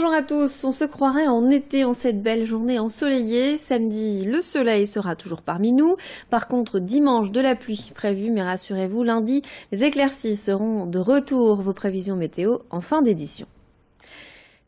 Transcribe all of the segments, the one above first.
Bonjour à tous, on se croirait en été en cette belle journée ensoleillée. Samedi, le soleil sera toujours parmi nous. Par contre, dimanche, de la pluie prévue, mais rassurez-vous, lundi, les éclaircies seront de retour. Vos prévisions météo en fin d'édition.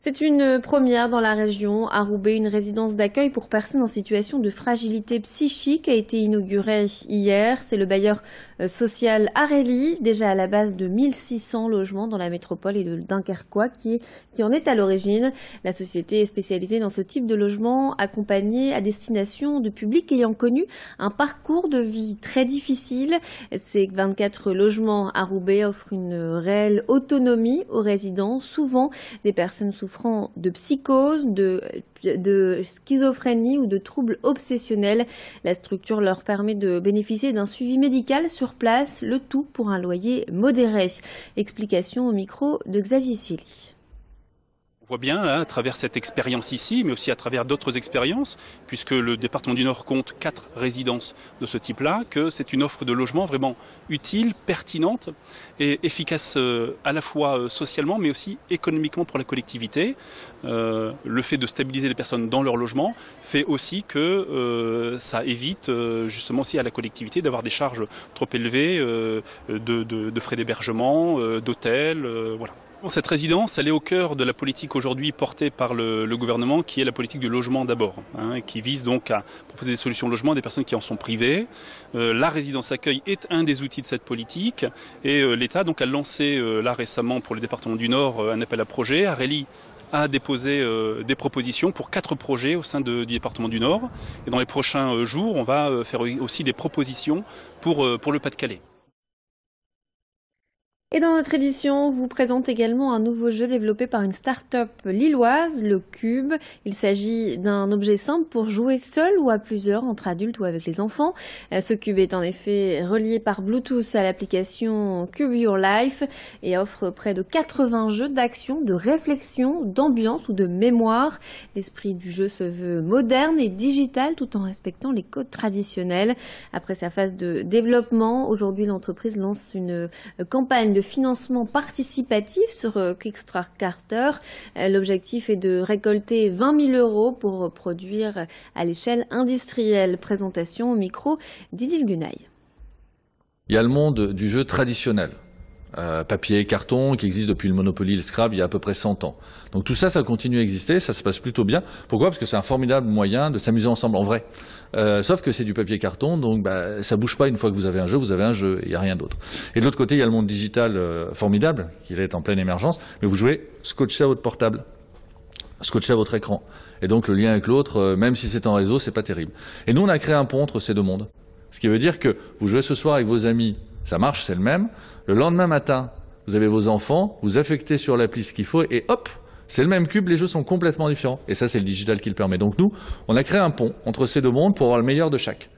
C'est une première dans la région. À Roubaix, une résidence d'accueil pour personnes en situation de fragilité psychique a été inaugurée hier. C'est le bailleur social Areli, déjà à la base de 1600 logements dans la métropole et le Dunkerquois, qui en est à l'origine. La société est spécialisée dans ce type de logement, accompagné à destination de publics ayant connu un parcours de vie très difficile. Ces 24 logements à Roubaix offrent une réelle autonomie aux résidents, souvent des personnes souffrant de psychose, de schizophrénie ou de troubles obsessionnels. La structure leur permet de bénéficier d'un suivi médical sur place, le tout pour un loyer modéré. Explication au micro de Xavier Siely. On voit bien là, à travers cette expérience ici, mais aussi à travers d'autres expériences, puisque le département du Nord compte 4 résidences de ce type-là, que c'est une offre de logement vraiment utile, pertinente et efficace à la fois socialement, mais aussi économiquement pour la collectivité. Le fait de stabiliser les personnes dans leur logement fait aussi que ça évite justement aussi à la collectivité d'avoir des charges trop élevées de frais d'hébergement, d'hôtel, voilà. Cette résidence, elle est au cœur de la politique aujourd'hui portée par le gouvernement, qui est la politique du logement d'abord, qui vise donc à proposer des solutions de logement à des personnes qui en sont privées. La résidence accueil est un des outils de cette politique et l'État donc a lancé là récemment pour le département du Nord un appel à projet. Areli a déposé des propositions pour 4 projets au sein du département du Nord. Et dans les prochains jours, on va faire aussi des propositions pour le Pas-de-Calais. Et dans notre édition, on vous présente également un nouveau jeu développé par une start-up lilloise, le Cube. Il s'agit d'un objet simple pour jouer seul ou à plusieurs, entre adultes ou avec les enfants. Ce Cube est en effet relié par Bluetooth à l'application Cube Your Life et offre près de 80 jeux d'action, de réflexion, d'ambiance ou de mémoire. L'esprit du jeu se veut moderne et digital tout en respectant les codes traditionnels. Après sa phase de développement, aujourd'hui l'entreprise lance une campagne de financement participatif sur Kickstarter. L'objectif est de récolter 20 000 € pour produire à l'échelle industrielle. Présentation au micro d'Idil Gunaï. Il y a le monde du jeu traditionnel. Papier et carton, qui existe depuis le Monopoly et le Scrabble il y a à peu près 100 ans. Donc tout ça, ça continue à exister, ça se passe plutôt bien. Pourquoi ? Parce que c'est un formidable moyen de s'amuser ensemble en vrai. Sauf que c'est du papier et carton, donc ça bouge pas une fois que vous avez un jeu, il n'y a rien d'autre. Et de l'autre côté, il y a le monde digital formidable, qui est en pleine émergence, mais vous jouez scotché à votre portable, scotché à votre écran. Et donc le lien avec l'autre, même si c'est en réseau, c'est pas terrible. Et nous, on a créé un pont entre ces deux mondes. Ce qui veut dire que vous jouez ce soir avec vos amis, ça marche, c'est le même. Le lendemain matin, vous avez vos enfants, vous affectez sur l'appli ce qu'il faut et hop, c'est le même cube, les jeux sont complètement différents. Et ça, c'est le digital qui le permet. Donc nous, on a créé un pont entre ces deux mondes pour avoir le meilleur de chaque.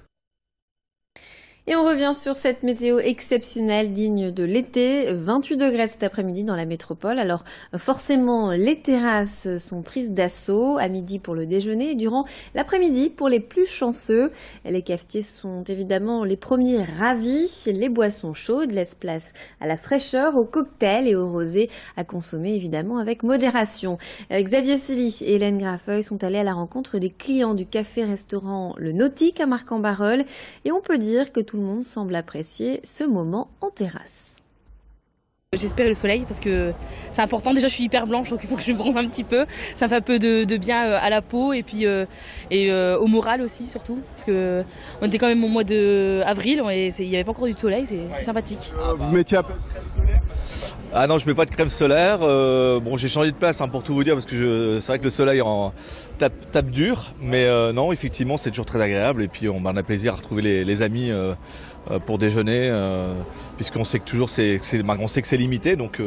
Et on revient sur cette météo exceptionnelle digne de l'été. 28 degrés cet après-midi dans la métropole. Alors forcément, les terrasses sont prises d'assaut à midi pour le déjeuner et durant l'après-midi pour les plus chanceux. Les cafetiers sont évidemment les premiers ravis. Les boissons chaudes laissent place à la fraîcheur, aux cocktails et aux rosés à consommer évidemment avec modération. Xavier Siely et Hélène Graffeuil sont allés à la rencontre des clients du café-restaurant Le Nautique à Marc-en-Barœul et on peut dire que tout le monde semble apprécier ce moment en terrasse. J'espère le soleil parce que c'est important. Déjà, je suis hyper blanche, donc il faut que je me bronze un petit peu. Ça me fait un peu de bien à la peau et puis au moral aussi, surtout. Parce qu'on était quand même au mois d'avril et il n'y avait pas encore du soleil, c'est sympathique. Vous mettiez un peu de crème solaire ? Ah non, je mets pas de crème solaire. Bon, j'ai changé de place pour tout vous dire parce que c'est vrai que le soleil tape dur. Mais non, effectivement, c'est toujours très agréable. Et puis, on a plaisir à retrouver les amis pour déjeuner, puisqu'on sait que toujours on sait que c'est limité, donc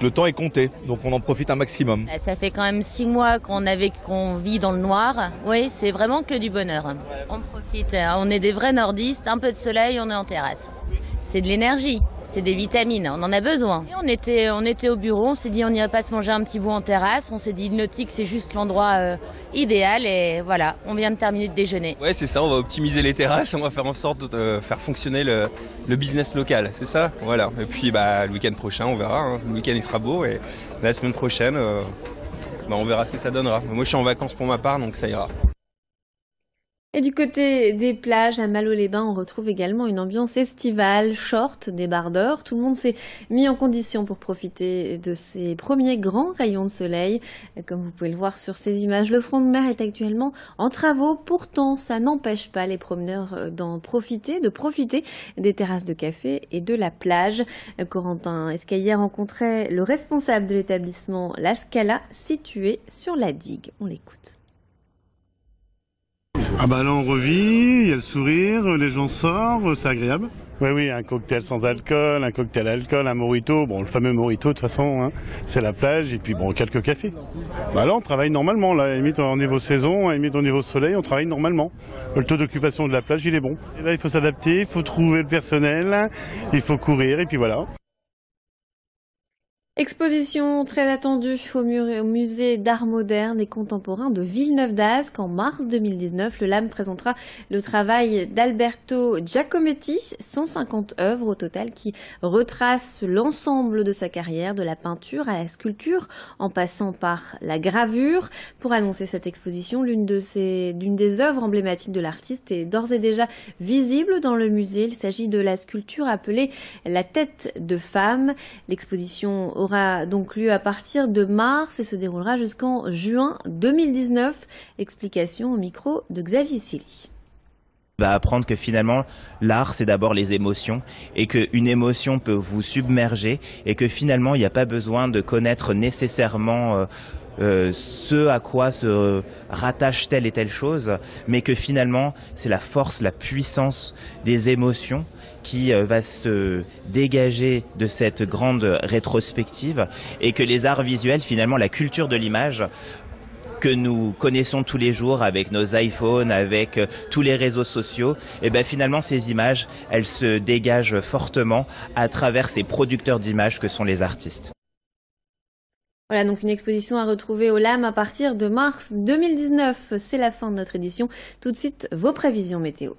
le temps est compté, donc on en profite un maximum. Ça fait quand même 6 mois qu'on vit dans le noir. Oui, c'est vraiment que du bonheur. On profite, on est des vrais nordistes, un peu de soleil, on est en terrasse. C'est de l'énergie, c'est des vitamines, on en a besoin. Et on était au bureau, on s'est dit on n'irait pas se manger un petit bout en terrasse, on s'est dit le Nautique c'est juste l'endroit idéal et voilà, on vient de terminer de déjeuner. Ouais, c'est ça, on va optimiser les terrasses, on va faire en sorte de faire fonctionner le business local, c'est ça. Voilà. Et puis le week-end prochain on verra, le week-end il sera beau et la semaine prochaine on verra ce que ça donnera. Moi je suis en vacances pour ma part, donc ça ira. Et du côté des plages, à Malo-les-Bains, on retrouve également une ambiance estivale, short, débardeur. Tout le monde s'est mis en condition pour profiter de ces premiers grands rayons de soleil. Comme vous pouvez le voir sur ces images, le front de mer est actuellement en travaux. Pourtant, ça n'empêche pas les promeneurs de profiter des terrasses de café et de la plage. Corentin Escaillère rencontrait le responsable de l'établissement La Scala, situé sur la digue. On l'écoute. Ah bah là on revit, il y a le sourire, les gens sortent, c'est agréable. Oui, un cocktail sans alcool, un cocktail à alcool, un mojito, bon le fameux mojito de toute façon, hein, c'est la plage et puis bon quelques cafés. Bah là on travaille normalement, là, à la limite au niveau saison, à la limite au niveau soleil, on travaille normalement. Le taux d'occupation de la plage il est bon. Et là il faut s'adapter, il faut trouver le personnel, il faut courir et puis voilà. Exposition très attendue au musée d'art moderne et contemporain de Villeneuve-d'Ascq en mars 2019. Le LAM présentera le travail d'Alberto Giacometti, 150 œuvres au total qui retracent l'ensemble de sa carrière, de la peinture à la sculpture, en passant par la gravure. Pour annoncer cette exposition, l'une des œuvres emblématiques de l'artiste est d'ores et déjà visible dans le musée. Il s'agit de la sculpture appelée La tête de femme. L'exposition aura donc lieu à partir de mars et se déroulera jusqu'en juin 2019. Explication au micro de Xavier Silly. Va apprendre que finalement l'art c'est d'abord les émotions et qu'une émotion peut vous submerger et que finalement il n'y a pas besoin de connaître nécessairement ce à quoi se rattache telle et telle chose, mais que finalement c'est la force, la puissance des émotions qui va se dégager de cette grande rétrospective et que les arts visuels, finalement la culture de l'image que nous connaissons tous les jours avec nos iPhones, avec tous les réseaux sociaux, et bien finalement ces images, elles se dégagent fortement à travers ces producteurs d'images que sont les artistes. Voilà donc une exposition à retrouver au LAM à partir de mars 2019. C'est la fin de notre édition. Tout de suite, vos prévisions météo.